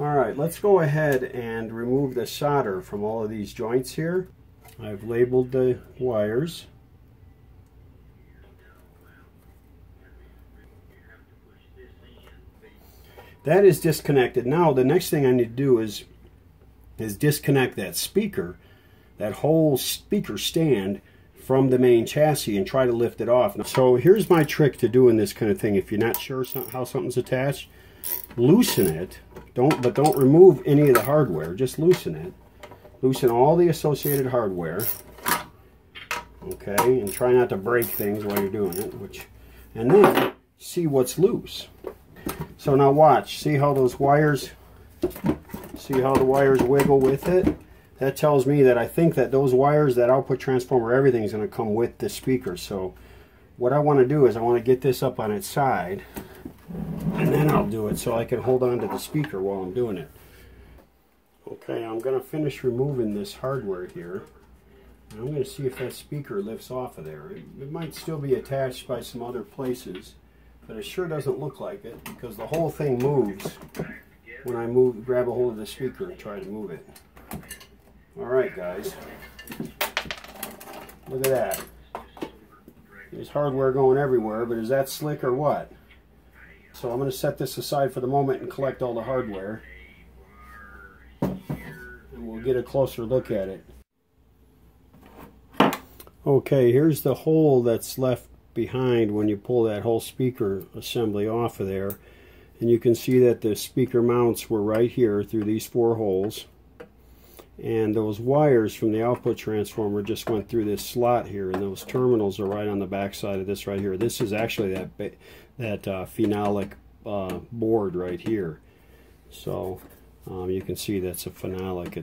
Alright, let's go ahead and remove the solder from all of these joints here. I've labeled the wires. That is disconnected. Now the next thing I need to do is disconnect that speaker, that whole speaker stand, from the main chassis and try to lift it off. So here's my trick to doing this kind of thing. If you're not sure how something's attached, loosen it. But don't remove any of the hardware. Just loosen it. Loosen all the associated hardware. Okay, and try not to break things while you're doing it. And then see what's loose. So now watch. See how those wires? See how the wires wiggle with it? That tells me that I think that those wires, that output transformer, everything is going to come with the speaker. So what I want to do is I want to get this up on its side, and then I'll do it so I can hold on to the speaker while I'm doing it. Okay, I'm going to finish removing this hardware here. And I'm going to see if that speaker lifts off of there. It might still be attached by some other places, but it sure doesn't look like it because the whole thing moves when I grab a hold of the speaker and try to move it. Alright guys, look at that. There's hardware going everywhere, but is that slick or what? So I'm going to set this aside for the moment and collect all the hardware. And we'll get a closer look at it. Okay, here's the hole that's left behind when you pull that whole speaker assembly off of there. And you can see that the speaker mounts were right here through these 4 holes. And those wires from the output transformer just went through this slot here, and those terminals are right on the back side of this right here. This is actually that phenolic board right here. So you can see that's a phenolic.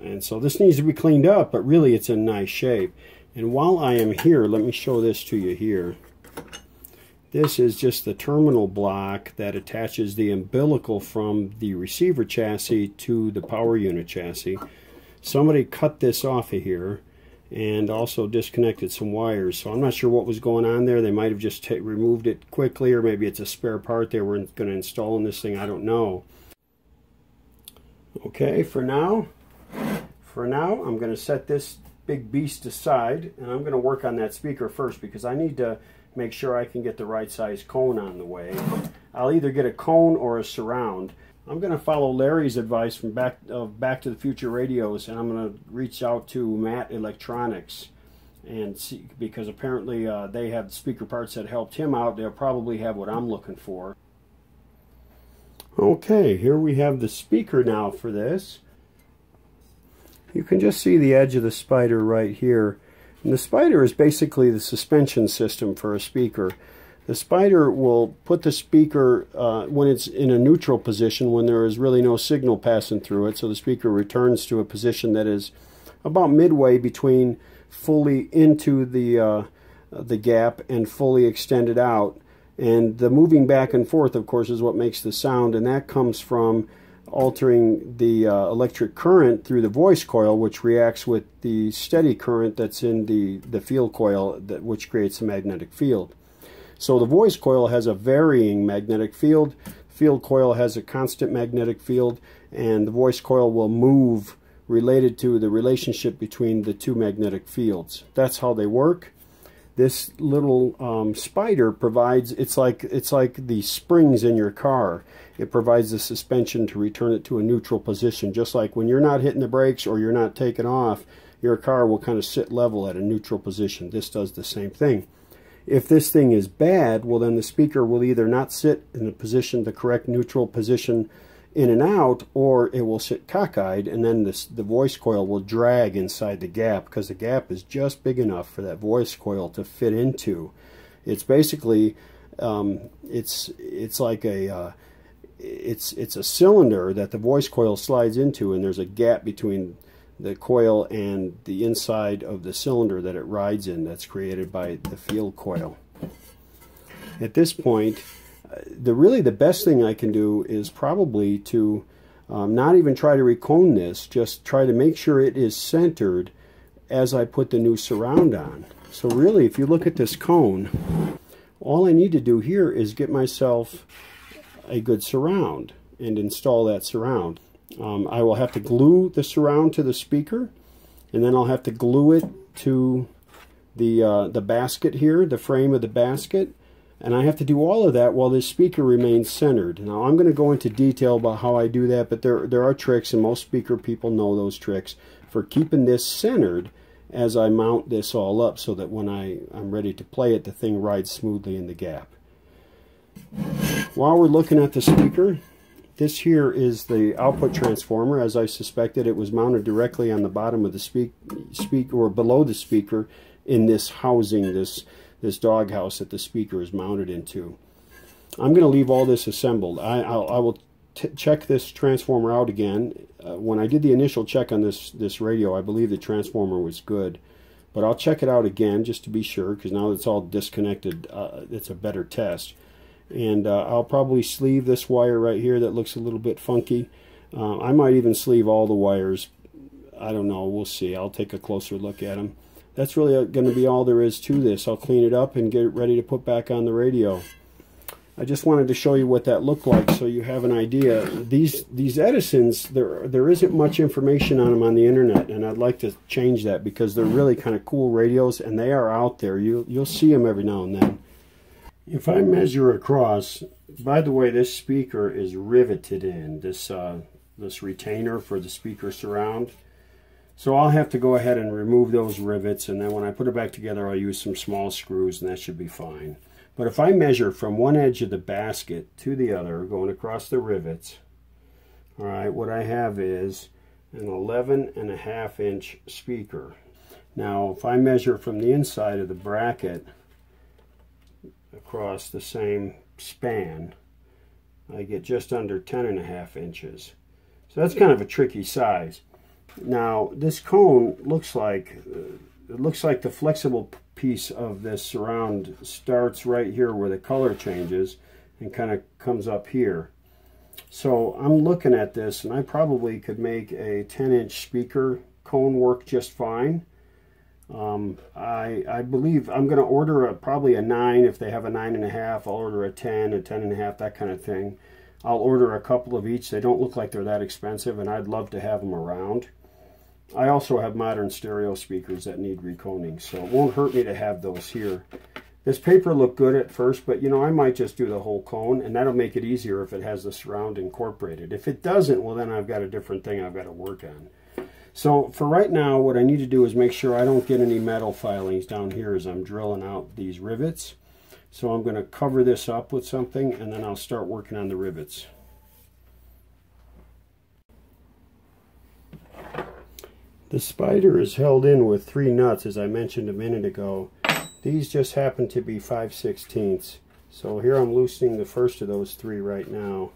And so this needs to be cleaned up, but really it's in nice shape. And while I am here, let me show this to you here. This is just the terminal block that attaches the umbilical from the receiver chassis to the power unit chassis. Somebody cut this off of here and also disconnected some wires. So I'm not sure what was going on there. They might have just removed it quickly, or maybe it's a spare part they were going to install in this thing. I don't know. Okay, for now I'm going to set this big beast aside, and I'm going to work on that speaker first because I need to make sure I can get the right size cone on the way. I'll either get a cone or a surround. I'm going to follow Larry's advice from Back to the Future radios, and I'm going to reach out to Matt Electronics and see, because apparently they have speaker parts that helped him out. They'll probably have what I'm looking for. Okay, here we have the speaker now for this. You can just see the edge of the spider right here. And the spider is basically the suspension system for a speaker. The spider will put the speaker when it's in a neutral position, when there is really no signal passing through it, so the speaker returns to a position that is about midway between fully into the gap and fully extended out. And the moving back and forth, of course, is what makes the sound, and that comes from altering the electric current through the voice coil, which reacts with the steady current that's in the field coil, which creates a magnetic field. So the voice coil has a varying magnetic field, field coil has a constant magnetic field, and the voice coil will move related to the relationship between the two magnetic fields. That's how they work. This little spider provides, it's like the springs in your car. It provides the suspension to return it to a neutral position. Just like when you're not hitting the brakes or you're not taking off, your car will kind of sit level at a neutral position. This does the same thing. If this thing is bad, well then the speaker will either not sit in the correct neutral position in and out, or it will sit cockeyed, and then the voice coil will drag inside the gap, because the gap is just big enough for that voice coil to fit into. It's basically it's like a it's a cylinder that the voice coil slides into, and there's a gap between the coil and the inside of the cylinder that it rides in, that's created by the field coil. At this point, really the best thing I can do is probably to not even try to recone this, just try to make sure it is centered as I put the new surround on. So really, if you look at this cone, all I need to do here is get myself a good surround. and install that surround. I will have to glue the surround to the speaker, and then I'll have to glue it to the basket here, the frame of the basket, and I have to do all of that while this speaker remains centered. Now I'm going to go into detail about how I do that, but there are tricks, and most speaker people know those tricks for keeping this centered as I mount this all up, so that when I'm ready to play it, the thing rides smoothly in the gap. While we're looking at the speaker, this here is the output transformer. As I suspected, it was mounted directly on the bottom of the speaker, or below the speaker, in this housing, this doghouse that the speaker is mounted into. I'm going to leave all this assembled. I will check this transformer out again. When I did the initial check on this radio, I believe the transformer was good, but I'll check it out again just to be sure, because now it's all disconnected, it's a better test. And I'll probably sleeve this wire right here that looks a little bit funky. I might even sleeve all the wires. I don't know, we'll see. I'll take a closer look at them. That's really going to be all there is to this. I'll clean it up and get it ready to put back on the radio. I just wanted to show you what that looked like so you have an idea. These Edisons, there isn't much information on them on the internet, and I'd like to change that, because they're really kind of cool radios, and they are out there. You'll see them every now and then. If I measure across, by the way, this speaker is riveted in, this retainer for the speaker surround. So I'll have to go ahead and remove those rivets, and then when I put it back together, I'll use some small screws, and that should be fine. But if I measure from one edge of the basket to the other, going across the rivets, all right, what I have is an 11.5 inch speaker. Now, if I measure from the inside of the bracket across the same span, I get just under 10.5 inches. So that's kind of a tricky size. Now, this cone looks like the flexible piece of this surround starts right here where the color changes and kind of comes up here. So I'm looking at this, and I probably could make a 10-inch speaker cone work just fine. I believe I'm going to order probably a 9. If they have a 9.5, I'll order a 10, a 10.5, that kind of thing. I'll order a couple of each. They don't look like they're that expensive, and I'd love to have them around. I also have modern stereo speakers that need reconing, so it won't hurt me to have those here. This paper looked good at first, but I might just do the whole cone, and that'll make it easier if it has the surround incorporated. If it doesn't, well, then I've got a different thing I've got to work on. So for right now, what I need to do is make sure I don't get any metal filings down here as I'm drilling out these rivets. So I'm going to cover this up with something, and then I'll start working on the rivets. The spider is held in with 3 nuts, as I mentioned a minute ago. These just happen to be 5/16. So here I'm loosening the first of those 3 right now.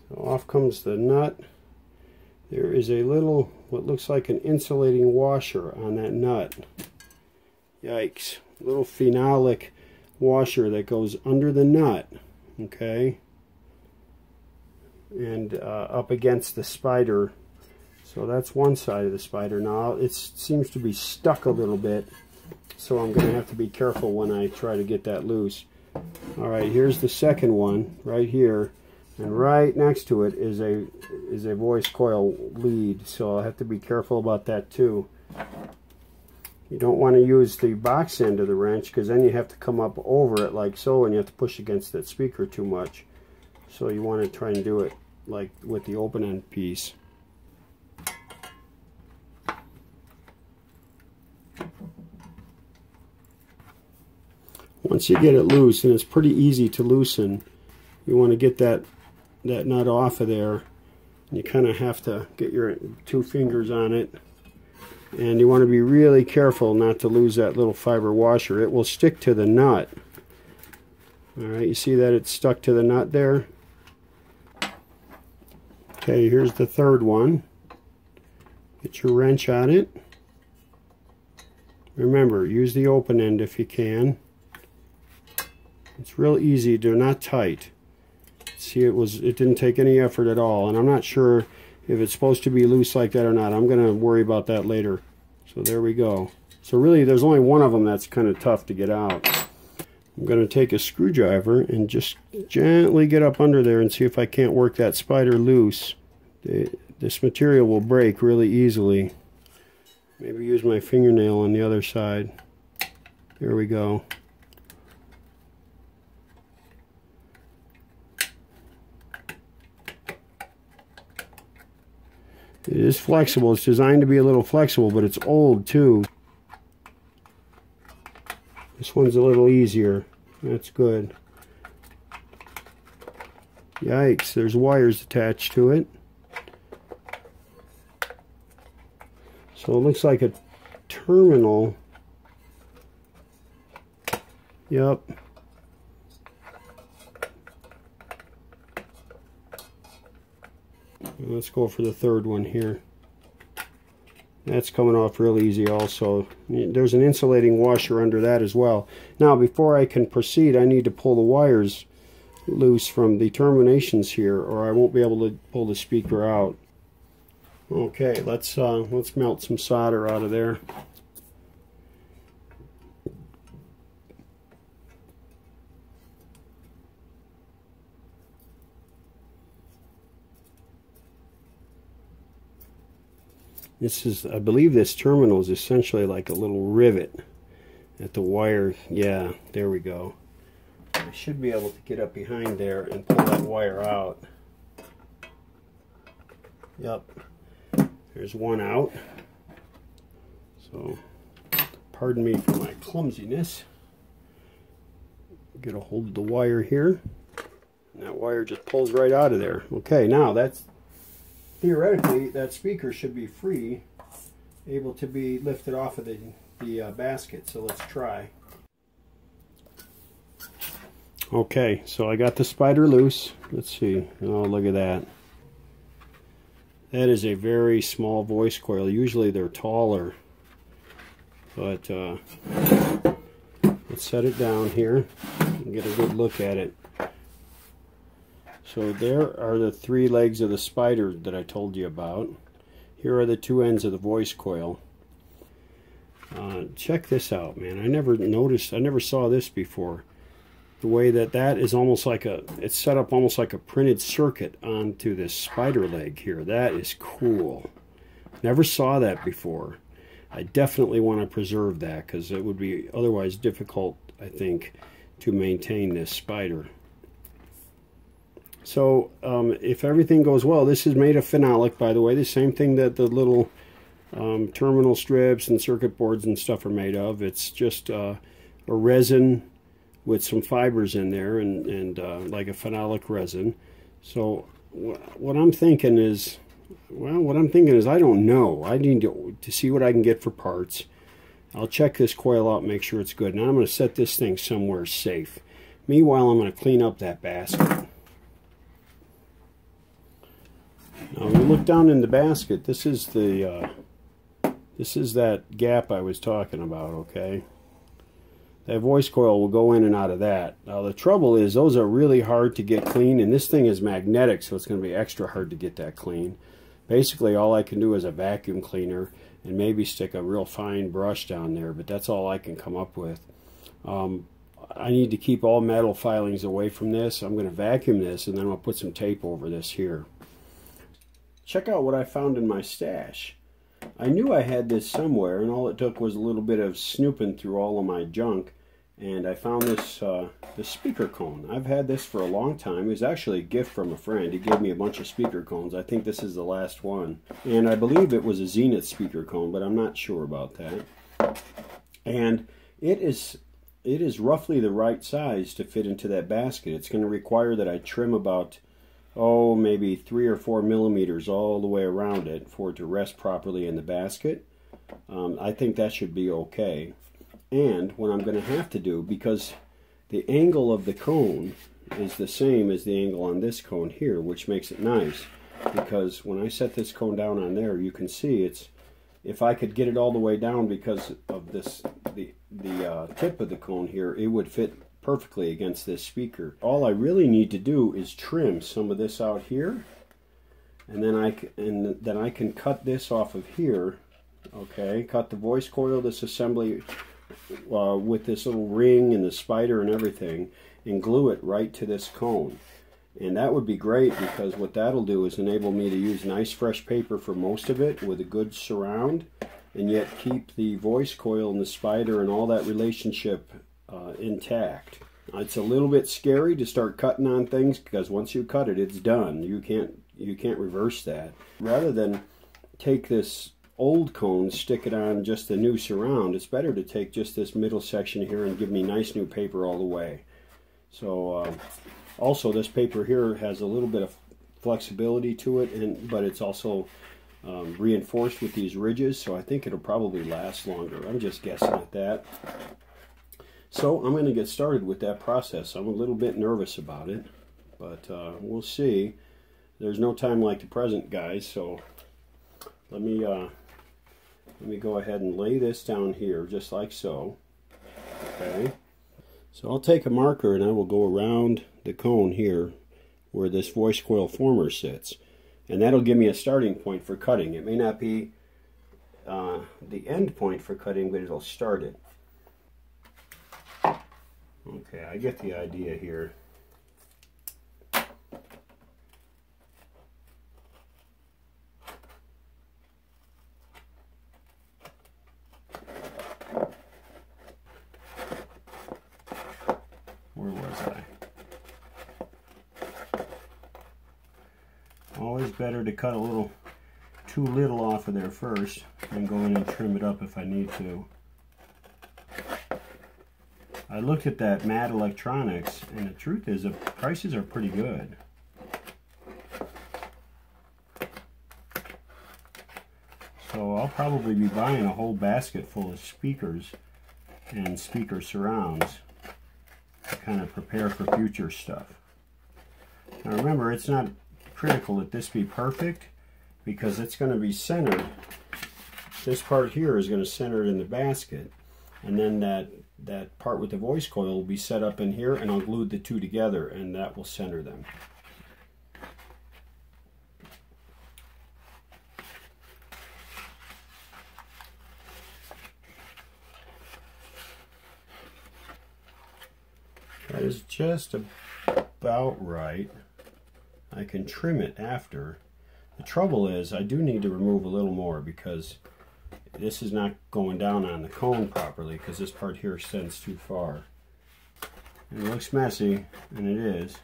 So off comes the nut. There is a little, what looks like an insulating washer on that nut. Yikes. A little phenolic washer that goes under the nut. Okay. And up against the spider. So that's one side of the spider. Now it seems to be stuck a little bit, so I'm going to have to be careful when I try to get that loose. Alright, here's the second one right here, and right next to it is a voice coil lead, so I'll have to be careful about that too. You don't want to use the box end of the wrench, because then you have to come up over it like so, and you have to push against that speaker too much. So you want to try and do it like with the open end piece. Once you get it loose, and it's pretty easy to loosen, you want to get that nut off of there. You kind of have to get your 2 fingers on it, and you want to be really careful not to lose that little fiber washer. It will stick to the nut. Alright, you see that it's stuck to the nut there? Okay, here's the third one. Get your wrench on it. Remember, use the open end if you can. It's real easy, they're not tight. See, it didn't take any effort at all, and I'm not sure if it's supposed to be loose like that or not. I'm going to worry about that later. So there we go. So really, there's only one of them that's kind of tough to get out. I'm going to take a screwdriver and just gently get up under there and see if I can't work that spider loose. This material will break really easily. Maybe use my fingernail on the other side. There we go. It is flexible. It's designed to be a little flexible, but it's old too. This one's a little easier. That's good. Yikes, there's wires attached to it. So it looks like a terminal. Yep. Let's go for the third one here. That's coming off real easy also. There's an insulating washer under that as well. Now, before I can proceed, I need to pull the wires loose from the terminations here, or I won't be able to pull the speaker out. Okay, let's melt some solder out of there. This is, I believe this terminal is essentially like a little rivet at the wire. Yeah, there we go. I should be able to get up behind there and pull that wire out. Yep, there's one out. So, pardon me for my clumsiness. Get a hold of the wire here. And that wire just pulls right out of there. Okay, now that's theoretically, that speaker should be free, able to be lifted off of the basket. So let's try. Okay, so I got the spider loose. Let's see. Oh, look at that. That is a very small voice coil. Usually they're taller. But let's set it down here and get a good look at it. So there are the three legs of the spider that I told you about. Here are the two ends of the voice coil. Check this out, man. I never saw this before. The way that is almost like it's set up almost like a printed circuit onto this spider leg here. That is cool. Never saw that before. I definitely want to preserve that because it would be otherwise difficult, I think, to maintain this spider. So if everything goes well, this is made of phenolic, by the way, the same thing that the little terminal strips and circuit boards and stuff are made of. It's just a resin with some fibers in there and like a phenolic resin. So what I'm thinking is, I don't know. I need to see what I can get for parts. I'll check this coil out and make sure it's good. Now I'm going to set this thing somewhere safe. Meanwhile, I'm going to clean up that basket. Now, when you look down in the basket, this is that gap I was talking about, okay? That voice coil will go in and out of that. Now, the trouble is, those are really hard to get clean, and this thing is magnetic, so it's going to be extra hard to get that clean. Basically, all I can do is a vacuum cleaner and maybe stick a real fine brush down there, but that's all I can come up with. I need to keep all metal filings away from this. I'm going to vacuum this, and then I'll put some tape over this here. Check out what I found in my stash. I knew I had this somewhere, and all it took was a little bit of snooping through all of my junk, and I found this speaker cone. I've had this for a long time. It was actually a gift from a friend. He gave me a bunch of speaker cones. I think this is the last one. And I believe it was a Zenith speaker cone, but I'm not sure about that. And it is roughly the right size to fit into that basket. It's going to require that I trim about maybe 3 or 4 millimeters all the way around it for it to rest properly in the basket. I think that should be okay. And what I'm going to have to do, because the angle of the cone is the same as the angle on this cone here, which makes it nice, because when I set this cone down on there, you can see if I could get it all the way down because of this, the tip of the cone here, it would fit perfectly against this speaker. All I really need to do is trim some of this out here, and then I can cut this off of here. Okay, cut the voice coil, this assembly with this little ring and the spider and everything, and glue it right to this cone. And that would be great, because what that'll do is enable me to use nice fresh paper for most of it with a good surround, and yet keep the voice coil and the spider and all that relationship intact. It's a little bit scary to start cutting on things, because once you cut it, it's done. You can't reverse that. Rather than take this old cone, stick it on just the new surround, it's better to take just this middle section here and give me nice new paper all the way. So also, this paper here has a little bit of flexibility to it, but it's also reinforced with these ridges, so I think it'll probably last longer. I'm just guessing at that. So I'm going to get started with that process. I'm a little bit nervous about it, but we'll see. There's no time like the present, guys, so let me go ahead and lay this down here just like so. Okay. So I'll take a marker and I will go around the cone here where this voice coil former sits, and that'll give me a starting point for cutting. It may not be the end point for cutting, but it'll start it. Okay, I get the idea here. Where was I? Always better to cut a little too little off of there first, and go in and trim it up if I need to. I looked at that Mad Electronics, and the truth is the prices are pretty good. So I'll probably be buying a whole basket full of speakers and speaker surrounds to kind of prepare for future stuff. Now remember, it's not critical that this be perfect, because it's going to be centered. This part here is going to center it in the basket, and then that part with the voice coil will be set up in here, and I'll glue the two together, and that will center them. That is just about right. I can trim it after. The trouble is I do need to remove a little more, because this is not going down on the cone properly, because this part here extends too far. And it looks messy, and it is,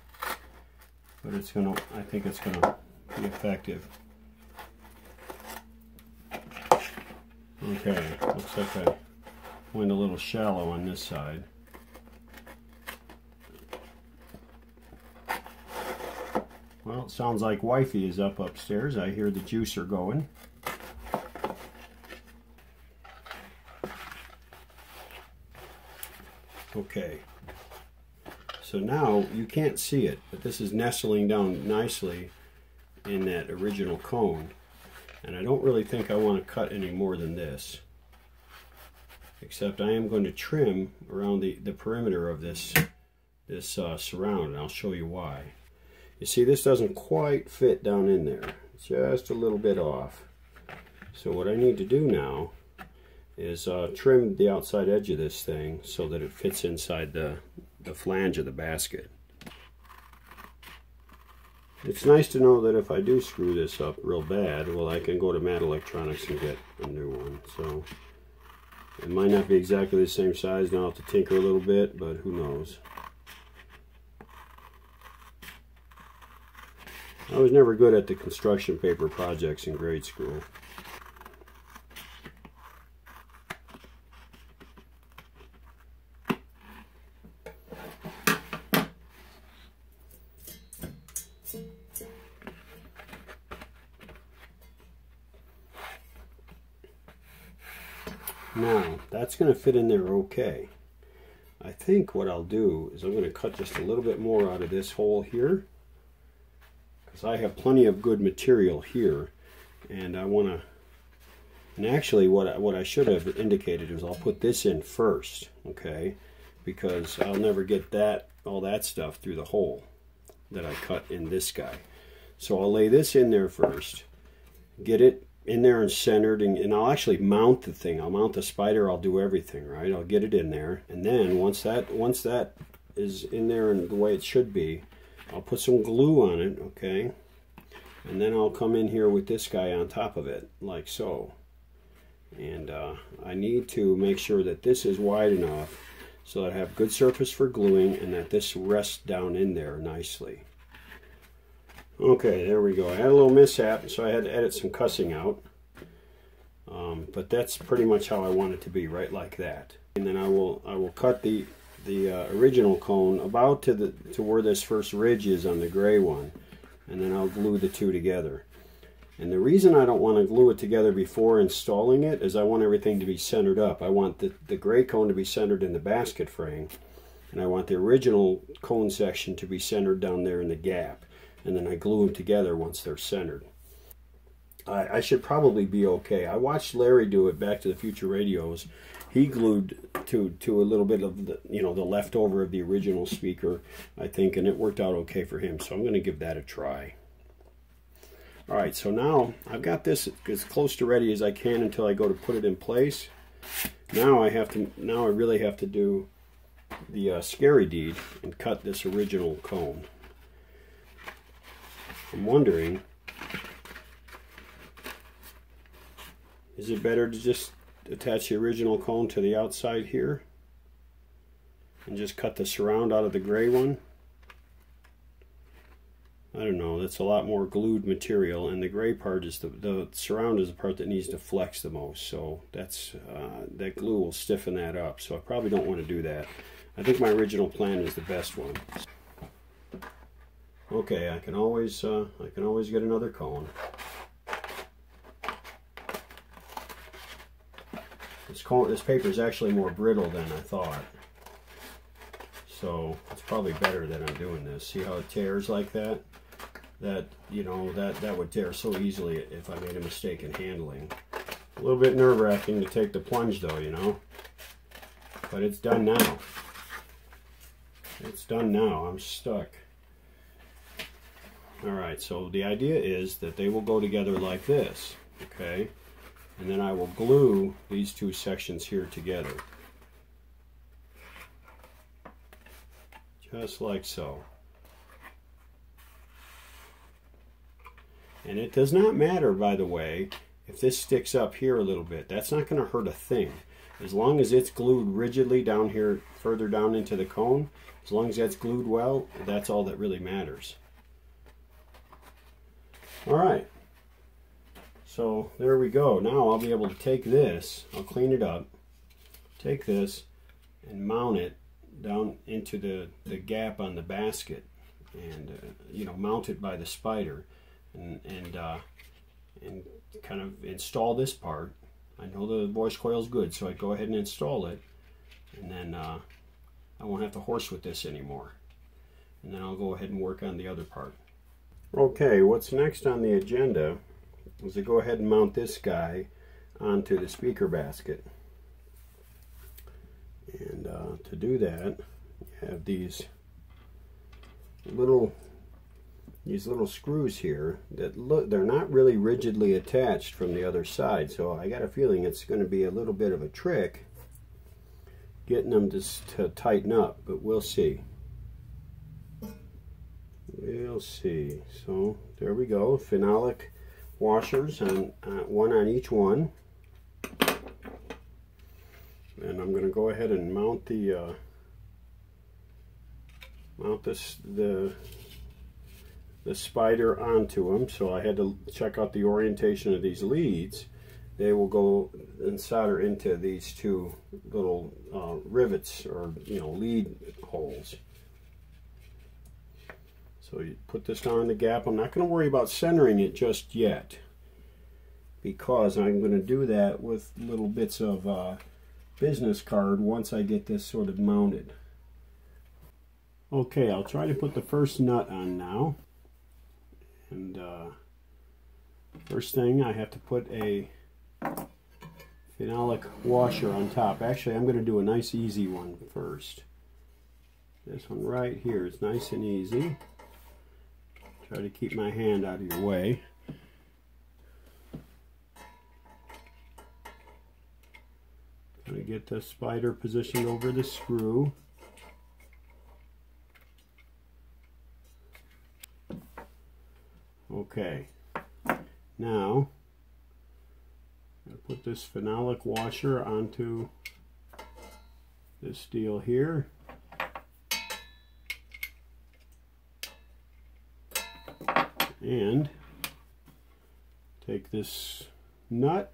but I think it's gonna be effective. Okay, looks like I went a little shallow on this side. Well, it sounds like wifey is up upstairs. I hear the juicer going. Okay, so now you can't see it, but this is nestling down nicely in that original cone, and I don't really think I want to cut any more than this, except I am going to trim around the perimeter of this surround, and I'll show you why. You see, this doesn't quite fit down in there. It's just a little bit off. So what I need to do now is trim the outside edge of this thing so that it fits inside the flange of the basket. It's nice to know that if I do screw this up real bad, well, I can go to Mad Electronics and get a new one. So it might not be exactly the same size, and I'll have to tinker a little bit, but who knows. I was never good at the construction paper projects in grade school. Now, that's going to fit in there okay. I think what I'll do is I'm going to cut just a little bit more out of this hole here, because I have plenty of good material here, and I want to, and actually what I should have indicated is I'll put this in first, okay, because I'll never get all that stuff through the hole that I cut in this guy. So I'll lay this in there first, get it in there and centered, and I'll actually mount the thing. I'll mount the spider, I'll do everything, right? I'll get it in there, and then once that is in there and the way it should be, I'll put some glue on it, okay? And then I'll come in here with this guy on top of it, like so. And I need to make sure that this is wide enough so that I have good surface for gluing and that this rests down in there nicely. Okay, there we go. I had a little mishap, so I had to edit some cussing out. But that's pretty much how I want it to be, right like that. And then I will cut the original cone about to where this first ridge is on the gray one, and then I'll glue the two together. And the reason I don't want to glue it together before installing it is I want everything to be centered up. I want the gray cone to be centered in the basket frame, and I want the original cone section to be centered down there in the gap. And then I glue them together once they're centered. I should probably be okay. I watched Larry do it, Back to the Future radios. He glued to a little bit of the, the leftover of the original speaker, I think, and it worked out okay for him. So I'm going to give that a try. All right, so now I've got this as close to ready as I can until I go to put it in place. Now I really have to do the scary deed and cut this original cone. I'm wondering, is it better to just attach the original cone to the outside here and just cut the surround out of the gray one? I don't know, that's a lot more glued material, and the gray part is the surround is the part that needs to flex the most, so that's that glue will stiffen that up, so I probably don't want to do that. I think my original plan is the best one. Okay, I can always get another cone. This paper is actually more brittle than I thought, so it's probably better that I'm doing this. See how it tears like that? That would tear so easily if I made a mistake in handling. A little bit nerve-wracking to take the plunge, though, but it's done now. It's done now. I'm stuck. Alright, so the idea is that they will go together like this, okay? And then I will glue these two sections here together. Just like so. And it does not matter, by the way, if this sticks up here a little bit. That's not going to hurt a thing. As long as it's glued rigidly down here, further down into the cone, as long as that's glued well, that's all that really matters. Alright, so there we go. Now I'll be able to take this, I'll clean it up, take this and mount it down into the gap on the basket, and mount it by the spider, and kind of install this part. I know the voice coil is good, so I go ahead and install it, and then I won't have to horse with this anymore. And then I'll go ahead and work on the other part. Okay, what's next on the agenda is to go ahead and mount this guy onto the speaker basket. And to do that, you have these little screws here that they're not really rigidly attached from the other side, so I got a feeling it's going to be a little bit of a trick getting them to tighten up, but we'll see. We'll see. So there we go, phenolic washers, on one on each one. And I'm going to go ahead and mount the spider onto them. So I had to check out the orientation of these leads. They will go and solder into these two little rivets, or lead holes. So you put this down in the gap. I'm not going to worry about centering it just yet, because I'm going to do that with little bits of business card once I get this sort of mounted. Okay, I'll try to put the first nut on now. And first thing, I have to put a phenolic washer on top. Actually, I'm going to do a nice easy one first. This one right here is nice and easy. Try to keep my hand out of your way. get the spider positioned over the screw. Okay, now I'll put this phenolic washer onto this deal here. And take this nut,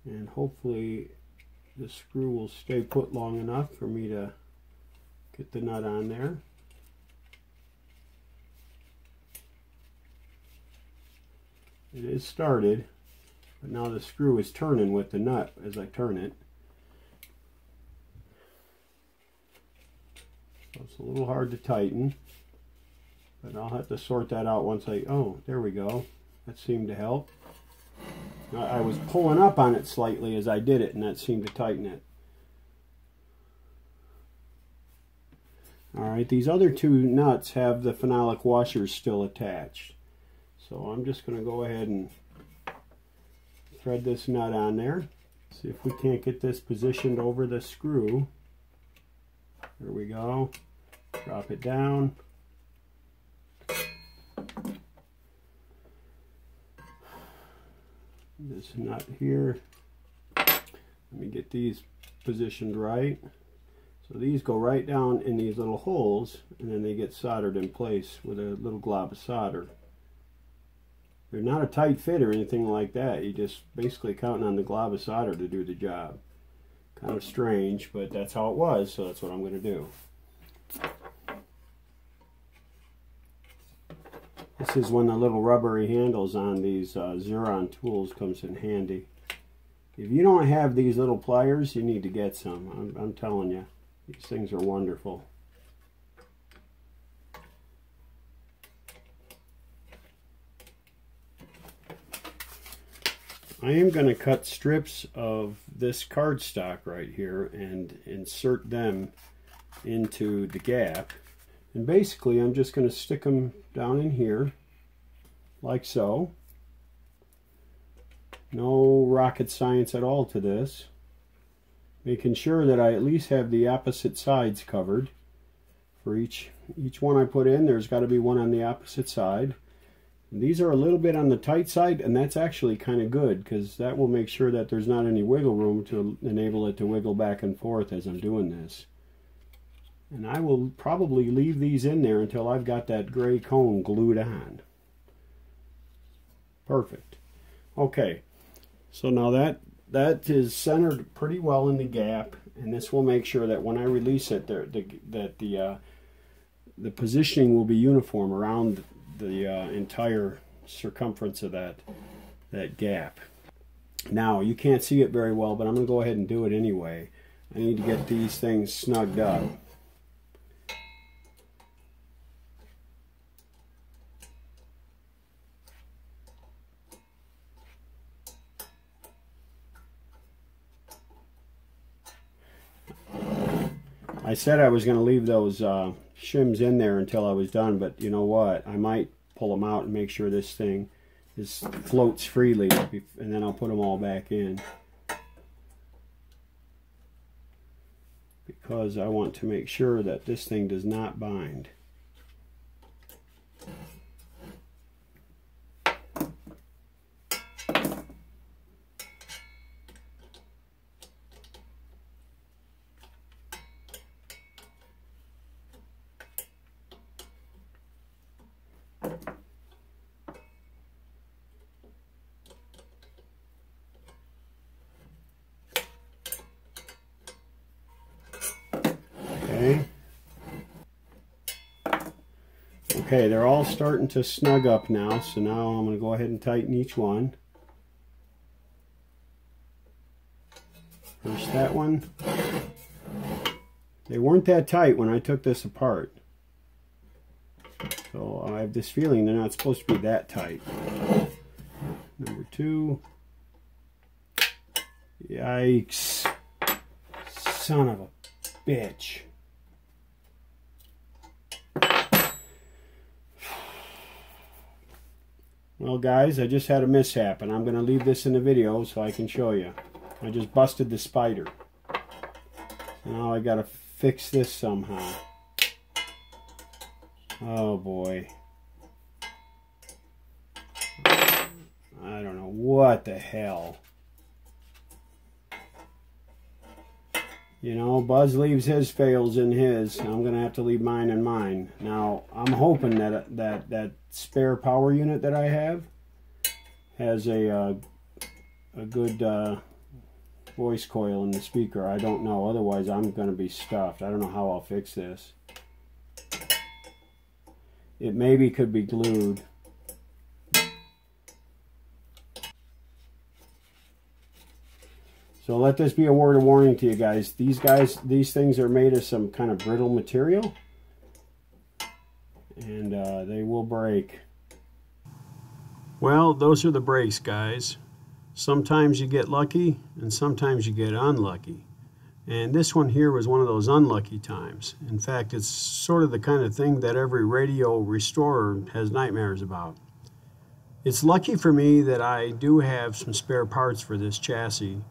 and hopefully the screw will stay put long enough for me to get the nut on there. It is started, but now the screw is turning with the nut as I turn it. So it's a little hard to tighten, but I'll have to sort that out once oh, there we go. That seemed to help. I was pulling up on it slightly as I did it, and that seemed to tighten it. Alright, these other two nuts have the phenolic washers still attached. So I'm just going to go ahead and thread this nut on there. See if we can't get this positioned over the screw. There we go. Drop it down. This nut here. Let me get these positioned right. So these go right down in these little holes, and then they get soldered in place with a little glob of solder. They're not a tight fit or anything like that. You just basically counting on the glob of solder to do the job. Kind of strange, but that's how it was, so that's what I'm going to do. This is when the little rubbery handles on these Xeron tools comes in handy. If you don't have these little pliers, you need to get some. I'm telling you, these things are wonderful. I am going to cut strips of this cardstock right here and insert them into the gap. And basically I'm just going to stick them down in here like so. No rocket science at all to this. Making sure that I at least have the opposite sides covered. For each one I put in, there's got to be one on the opposite side. And these are a little bit on the tight side, and that's actually kind of good because that will make sure that there's not any wiggle room to enable it to wiggle back and forth as I'm doing this. And I will probably leave these in there until I've got that gray cone glued on. Perfect. Okay, so now that is centered pretty well in the gap, and this will make sure that when I release it, the positioning will be uniform around the entire circumference of that gap. Now you can't see it very well, but I'm going to go ahead and do it anyway. I need to get these things snugged up. I said I was going to leave those shims in there until I was done, but you know what? I might pull them out and make sure this thing floats freely, and then I'll put them all back in. Because I want to make sure that this thing does not bind. Okay, they're all starting to snug up now, so now I'm going to go ahead and tighten each one. First that one. They weren't that tight when I took this apart. So I have this feeling they're not supposed to be that tight. Number two. Yikes. Son of a bitch. Well guys, I just had a mishap, and I'm going to leave this in the video so I can show you. I just busted the spider. Now I gotta fix this somehow. Oh boy. I don't know what the hell. You know, Buzz leaves his fails in his. I'm going to have to leave mine in mine. Now, I'm hoping that spare power unit that I have has a good voice coil in the speaker. I don't know. Otherwise, I'm going to be stuffed. I don't know how I'll fix this. It maybe could be glued. So let this be a word of warning to you guys. These things are made of some kind of brittle material, and they will break. Well, those are the brakes, guys. Sometimes you get lucky, and sometimes you get unlucky. And this one here was one of those unlucky times. In fact, it's sort of the kind of thing that every radio restorer has nightmares about. It's lucky for me that I do have some spare parts for this chassis,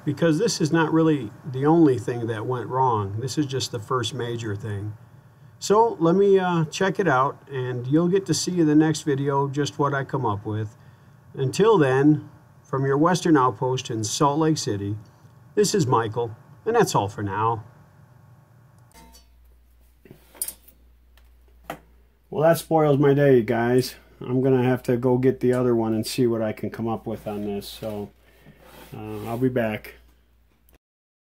because this is not really the only thing that went wrong. This is just the first major thing. So let me check it out, and you'll get to see in the next video just what I come up with. Until then, from your Western Outpost in Salt Lake City, this is Michael, and that's all for now. Well, that spoils my day, guys. I'm gonna have to go get the other one and see what I can come up with on this. So I'll be back.